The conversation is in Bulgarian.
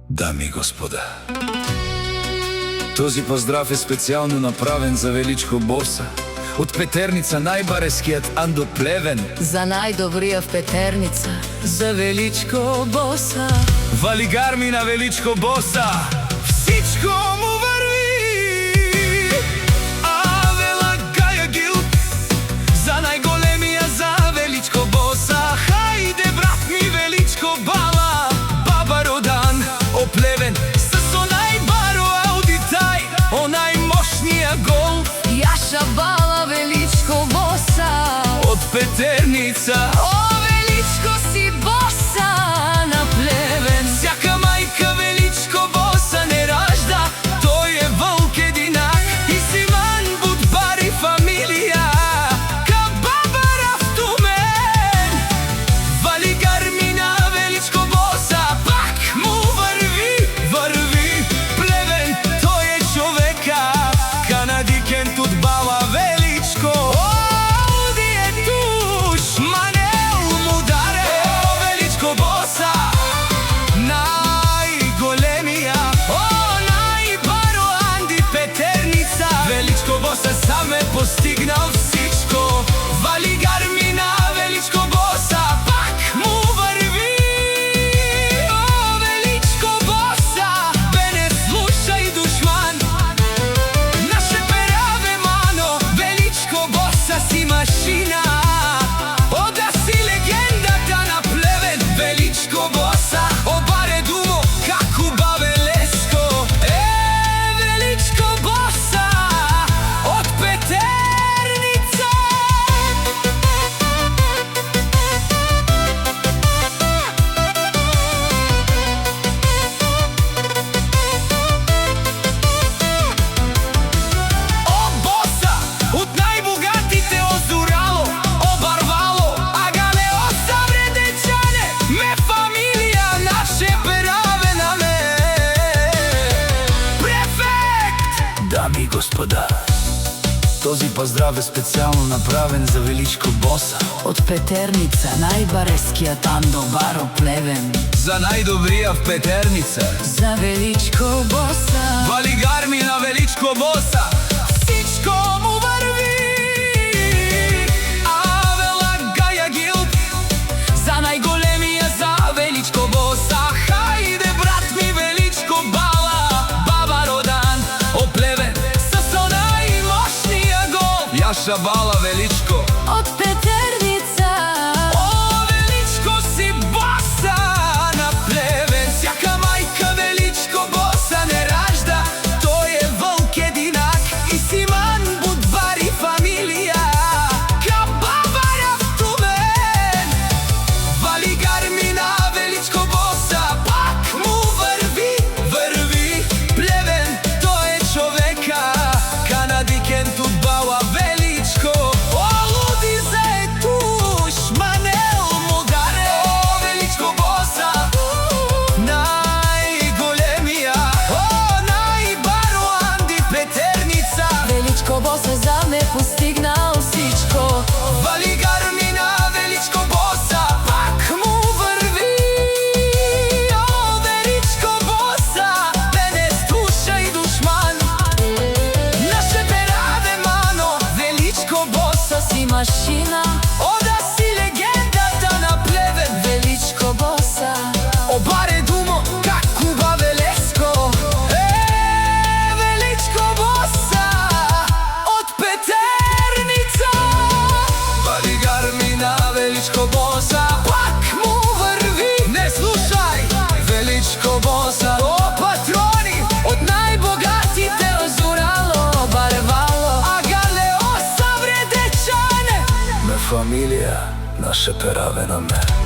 Дами и господа, този поздрав е специално направен за Величко Боса од Петерница, најбарескиот Андо Плевен. За најдобрија в Петерница, за Величко Боса. Валигар ми на Величко Боса, всичко му върви. Авела Гаја Гилт, за најголемија за Величко Боса. Хајде брат ми Величко Бала, баба Родан, Оплевен, со најбаро аудитај, онај мощниот гол. Јаша Бала, Величко Боса, од Петерница. О, Величко си Боса на Плевен. Сяка мајка Величко Боса не ражда, тој е вълк единак и Симан Будбар и фамилија, ка баба Рафтумен. Валигар ми на Величко Боса, пак му върви, върви. Плевен, тој е човека, канадикен тут бала Величко. Оди е туш, Манел му даре. О, Величко Боса, најголемија, о, најбаро Анди Петерница. Величко Боса сам е постигнал всичко. Валигар ми на Величко Боса, пак му върви. О, Величко Боса, бе не слушај душман, наше пераве мано. Величко Боса си машина, ода си легендата на Плевен. Величко Боса, обаре думо, како бабе Леско. Величко Боса, од Петерница. О, Боса, од најбогатите озурало, обарвало, агале осавре дечане, ме фамилија наше пераве на ме. Префект! Дами и господа, този поздрав е специално направен за Величко Боса, Од Петерница, најбарескиот Андо Баро Плевен. за најдобрија в Петерница. За Величко Боса, Валигар ми на Величко Боса, всичко му върви. Авела Гаја Гилт, за најголемија за Величко Боса. хајде брат ми Величко Бала, баба Родан, Оплевен, со најмощниот гол. Јаша Бала Величко, Од Петерница, о, Величко си Боса на Плевен. Сяка мајка Величко Боса не ражда, тој е вълк единак и Симан Будбар и фамилија, ка баба Рафтумен. Валигар ми на Величко Боса, пак му върви, върви. Плевен, тој е човека, канадикен тут бала Величко. О, луди за е туш, Манел му даре. О, Величко Боса, најголемија, о, најбаро Анди Петерница. Величко Боса за ме постигнал всичко. Валигар ми на Величко Боса, пак му върви. О, Величко Боса, бе не слушај душман, наше пераве мано. Величко Боса Си машина, ода си легендата на Плевен. Величко Боса, Обаре думо, како бабе Леско. Величко Боса, од Петерница. Валигар ми на Величко Боса, пак му върви. Не слушај, Величко Боса. О, патрони, од најбогатите озурало, барвало, агале осавре дечане, ме фамилија, наше пераве на ме.